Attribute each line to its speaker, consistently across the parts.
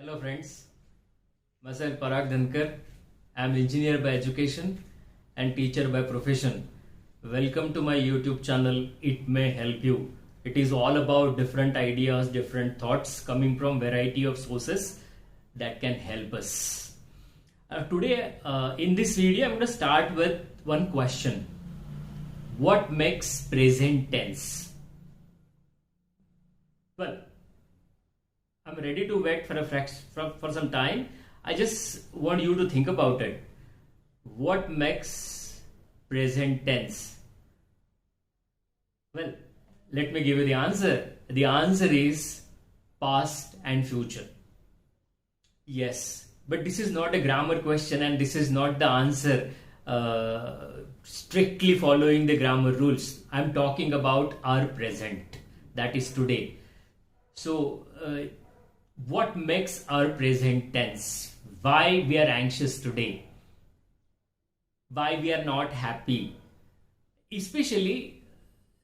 Speaker 1: Hello friends, myself Parag Dhankar. I am engineer by education and teacher by profession. Welcome to my YouTube channel. It may help you. It is all about different ideas, different thoughts coming from variety of sources that can help us. Today in this video I'm going to start with one question. What makes present tense? Well, I'm ready to wait for some time. I just want you to think about it. What makes present tense? Well, let me give you the answer. The answer is past and future. Yes, but this is not a grammar question and this is not the answer strictly following the grammar rules. I'm talking about our present, that is today. So, what makes our present tense? Why we are anxious today? Why we are not happy? Especially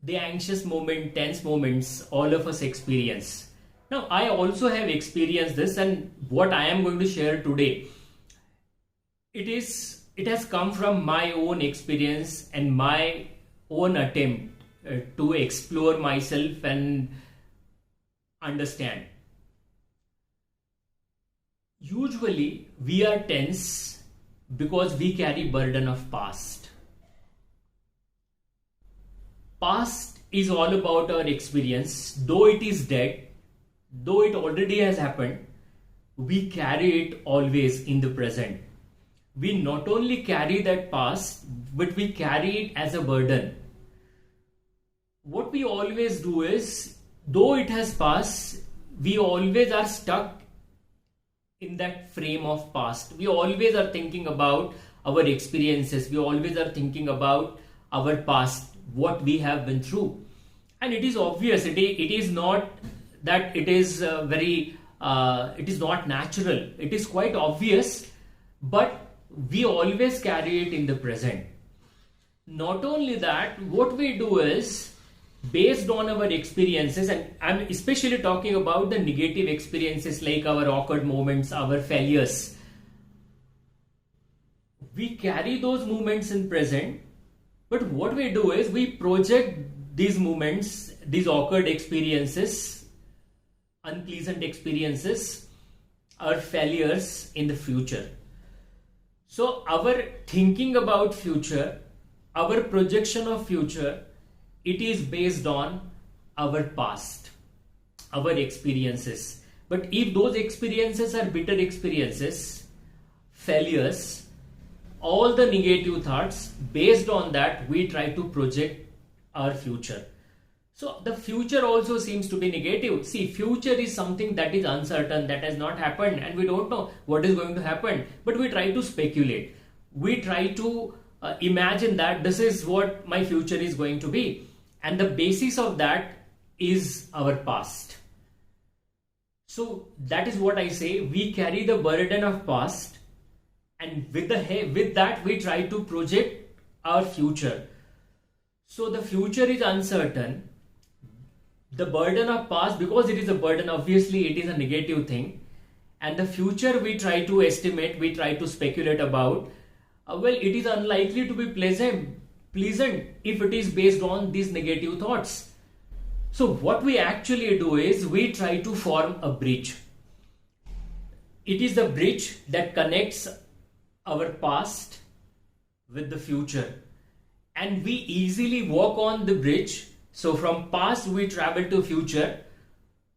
Speaker 1: the anxious moment, tense moments all of us experience. Now, I also have experienced this, and what I am going to share today, it has come from my own experience and my own attempt to explore myself and understand. Usually we are tense because we carry burden of past. Past is all about our experience. Though it is dead, though it already has happened, we carry it always in the present. We not only carry that past, but we carry it as a burden. What we always do is, though it has passed, we always are stuck in that frame of past. We always are thinking about our experiences. We always are thinking about our past, what we have been through. And it is obvious, it is not that it is it is not natural. It is quite obvious, but we always carry it in the present. Not only that, what we do is, based on our experiences, and I'm especially talking about the negative experiences like our awkward moments, our failures. We carry those moments in present, but what we do is we project these moments, these awkward experiences, unpleasant experiences, our failures in the future. So our thinking about future, our projection of future, it is based on our past, our experiences. But if those experiences are bitter experiences, failures, all the negative thoughts, based on that, we try to project our future. So the future also seems to be negative. See, future is something that is uncertain, that has not happened, and we don't know what is going to happen. But we try to speculate. We try to imagine that this is what my future is going to be. And the basis of that is our past. So that is what I say. We carry the burden of past, and with that we try to project our future. So the future is uncertain. The burden of past, because it is a burden, obviously it is a negative thing. And the future we try to estimate, we try to speculate about. Well, it is unlikely to be pleasant if it is based on these negative thoughts. So what we actually do is we try to form a bridge. It is the bridge that connects our past with the future, and we easily walk on the bridge. So from past we travel to future,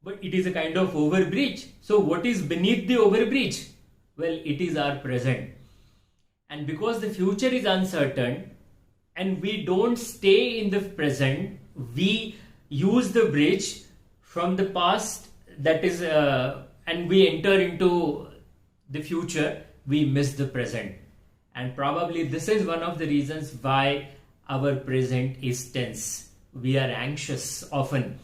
Speaker 1: but it is a kind of overbridge. So what is beneath the overbridge? Well, it is our present. And because the future is uncertain, and we don't stay in the present, we use the bridge from the past, that is, and we enter into the future, we miss the present. And probably this is one of the reasons why our present is tense. We are anxious often.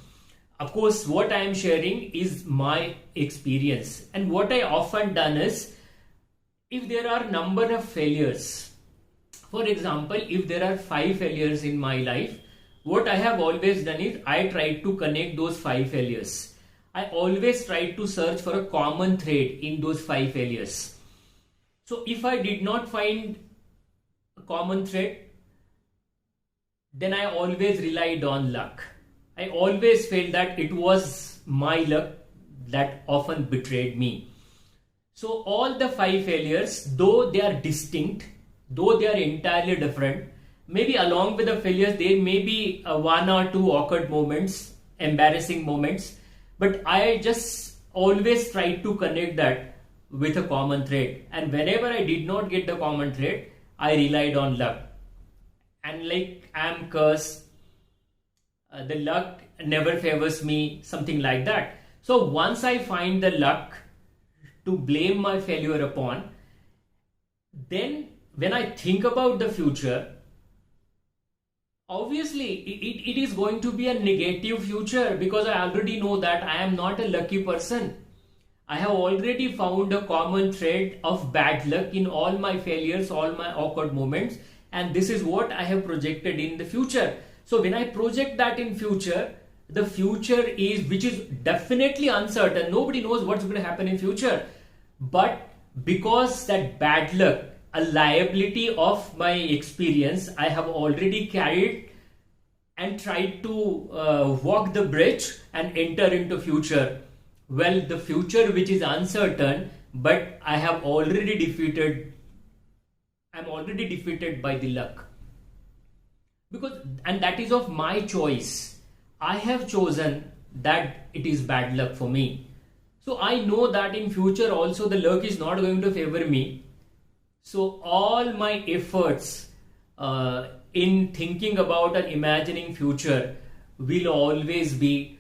Speaker 1: Of course, what I am sharing is my experience. And what I often done is, if there are number of failures, for example, if there are 5 failures in my life, what I have always done is I try to connect those 5 failures. I always tried to search for a common thread in those 5 failures. So if I did not find a common thread, then I always relied on luck. I always felt that it was my luck that often betrayed me. So all the 5 failures, though they are distinct, though they are entirely different, maybe along with the failures there may be 1 or 2 awkward moments, embarrassing moments, but I just always tried to connect that with a common thread. And whenever I did not get the common thread, I relied on luck. And like I am cursed, the luck never favors me, something like that. So once I find the luck to blame my failure upon, then when I think about the future, obviously it is going to be a negative future, because I already know that I am not a lucky person. I have already found a common thread of bad luck in all my failures, all my awkward moments, and this is what I have projected in the future. So when I project that in future, the future is, which is definitely uncertain. Nobody knows what's going to happen in future. But because that bad luck, a liability of my experience, I have already carried and tried to walk the bridge and enter into future. Well, the future which is uncertain, but I have already defeated. I'm already defeated by the luck. And that is of my choice. I have chosen that it is bad luck for me. So I know that in future also the luck is not going to favor me. So all my efforts in thinking about and imagining future will always be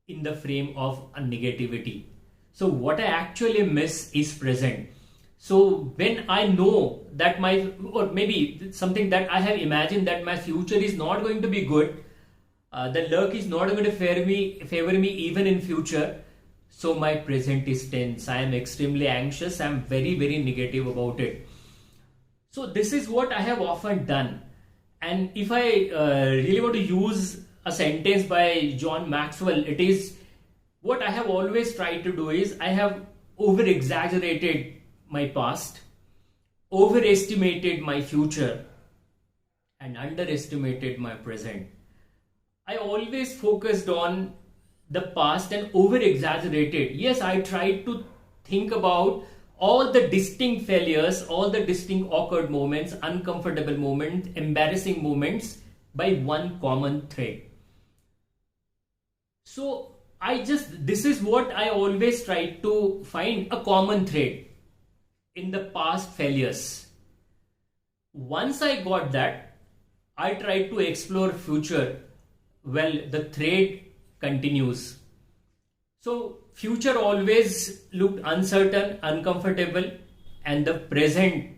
Speaker 1: in the frame of a negativity. So what I actually miss is present. So when I know that or maybe something that I have imagined that my future is not going to be good, the luck is not going to favor me even in future. So my present is tense. I am extremely anxious. I am very, very negative about it. So this is what I have often done. And if I really want to use a sentence by John Maxwell, it is, what I have always tried to do is, I have over-exaggerated my past, overestimated my future, and underestimated my present. I always focused on the past and over-exaggerated. Yes, I tried to think about all the distinct failures, all the distinct awkward moments, uncomfortable moments, embarrassing moments by one common thread. So this is what I always try to find, a common thread in the past failures. Once I got that, I tried to explore future. Well, the thread continues. So future always looked uncertain, uncomfortable, and the present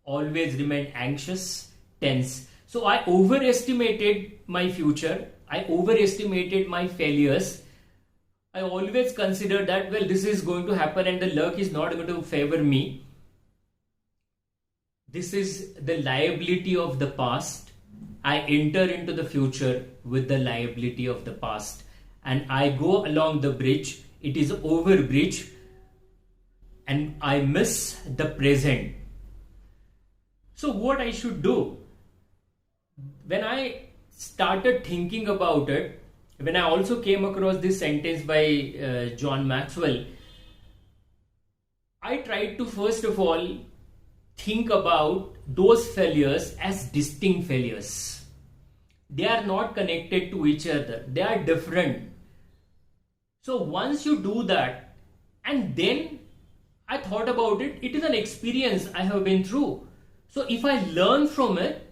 Speaker 1: always remained anxious, tense. So I overestimated my future. I overestimated my failures. I always considered that, well, this is going to happen and the luck is not going to favor me. This is the liability of the past. I enter into the future with the liability of the past. And I go along the bridge. It is over bridge. And I miss the present. So what I should do? When I started thinking about it, when I also came across this sentence by John Maxwell, I tried to first of all think about those failures as distinct failures. They are not connected to each other. They are different. So once you do that, and then I thought about it, it is an experience I have been through. So if I learn from it,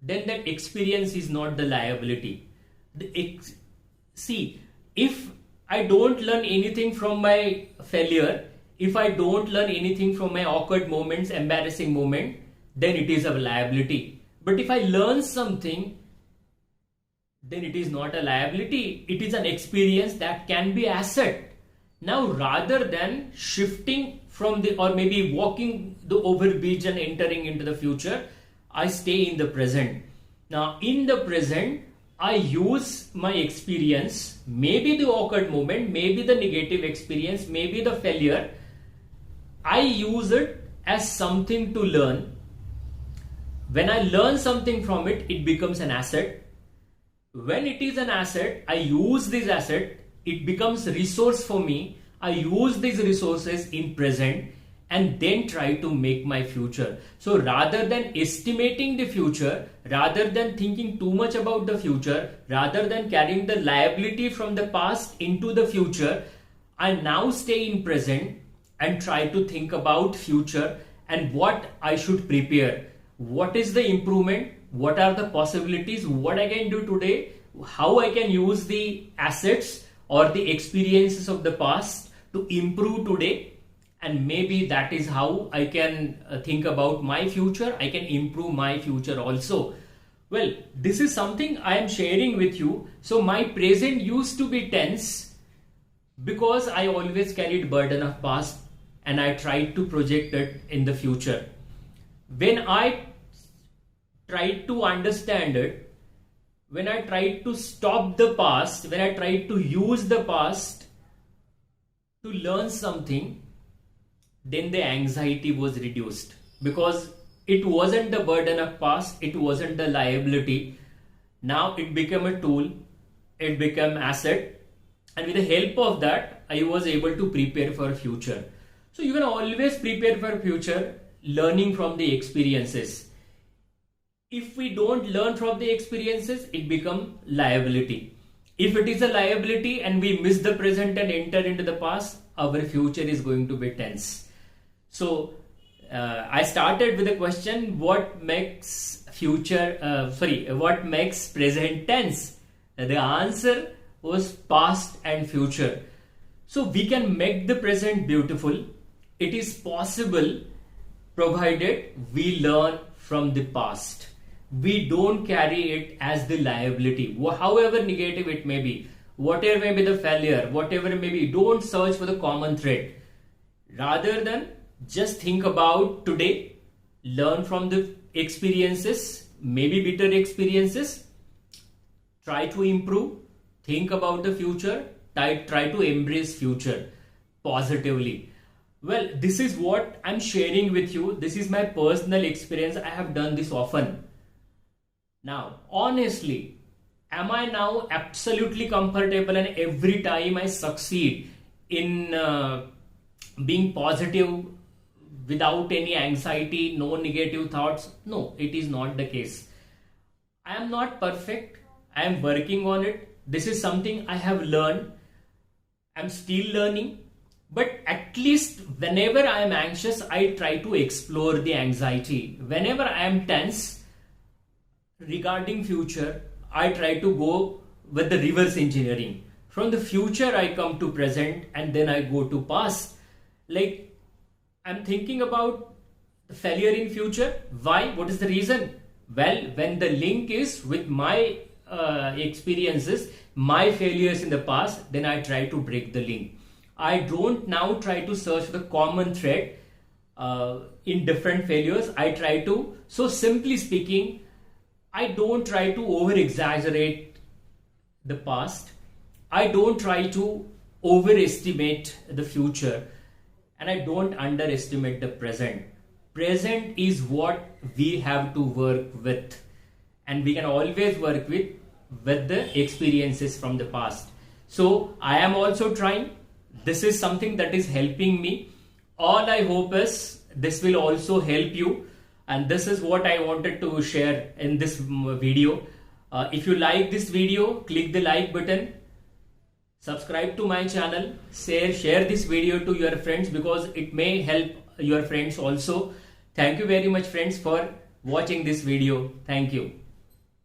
Speaker 1: then that experience is not the liability. See, if I don't learn anything from my failure, if I don't learn anything from my awkward moments, embarrassing moment, then it is a liability. But if I learn something, then it is not a liability. It is an experience that can be asset. Now, rather than shifting from or maybe walking the overbridge and entering into the future, I stay in the present. Now, in the present, I use my experience, maybe the awkward moment, maybe the negative experience, maybe the failure, I use it as something to learn. When I learn something from it, it becomes an asset. When it is an asset, I use this asset, it becomes resource for me. I use these resources in present and then try to make my future. So rather than estimating the future, rather than thinking too much about the future, rather than carrying the liability from the past into the future, I now stay in present and try to think about future and what I should prepare. What is the improvement? What are the possibilities? What I can do today? How I can use the assets or the experiences of the past to improve today? And maybe that is how I can think about my future. I can improve my future also. Well, this is something I am sharing with you. So my present used to be tense because I always carried burden of past and I tried to project it in the future. When I tried to understand it, when I tried to stop the past, when I tried to use the past to learn something, then the anxiety was reduced because it wasn't the burden of past, it wasn't the liability. Now it became a tool, it became asset, and with the help of that, I was able to prepare for future. So you can always prepare for future learning from the experiences. If we don't learn from the experiences, it becomes liability. If it is a liability and we miss the present and enter into the past, our future is going to be tense. So I started with a question: what makes what makes present tense? The answer was past and future. So we can make the present beautiful. It is possible provided we learn from the past. We don't carry it as the liability, however negative it may be, whatever may be the failure, whatever may be. Don't search for the common thread. Rather than just think about today, learn from the experiences, maybe bitter experiences, try to improve, think about the future, try to embrace future positively. Well, this is what I'm sharing with you. This is my personal experience. I have done this often. Now, honestly, am I now absolutely comfortable and every time I succeed in being positive without any anxiety, no negative thoughts? No, it is not the case. I am not perfect. I am working on it. This is something I have learned. I'm still learning. But at least whenever I am anxious, I try to explore the anxiety. Whenever I am tense regarding future, I try to go with the reverse engineering. From the future, I come to present and then I go to past. Like, I'm thinking about the failure in future. Why? What is the reason? Well, when the link is with my experiences, my failures in the past, then I try to break the link. I don't now try to search for the common thread in different failures. I try to, so simply speaking, I don't try to over exaggerate the past. I don't try to overestimate the future, and I don't underestimate the present. Present is what we have to work with, and we can always work with the experiences from the past. So I am also trying. This is something that is helping me. All I hope is this will also help you, and this is what I wanted to share in this video. If you like this video, click the like button, subscribe to my channel, share this video to your friends because it may help your friends also. Thank you very much, friends, for watching this video. Thank you.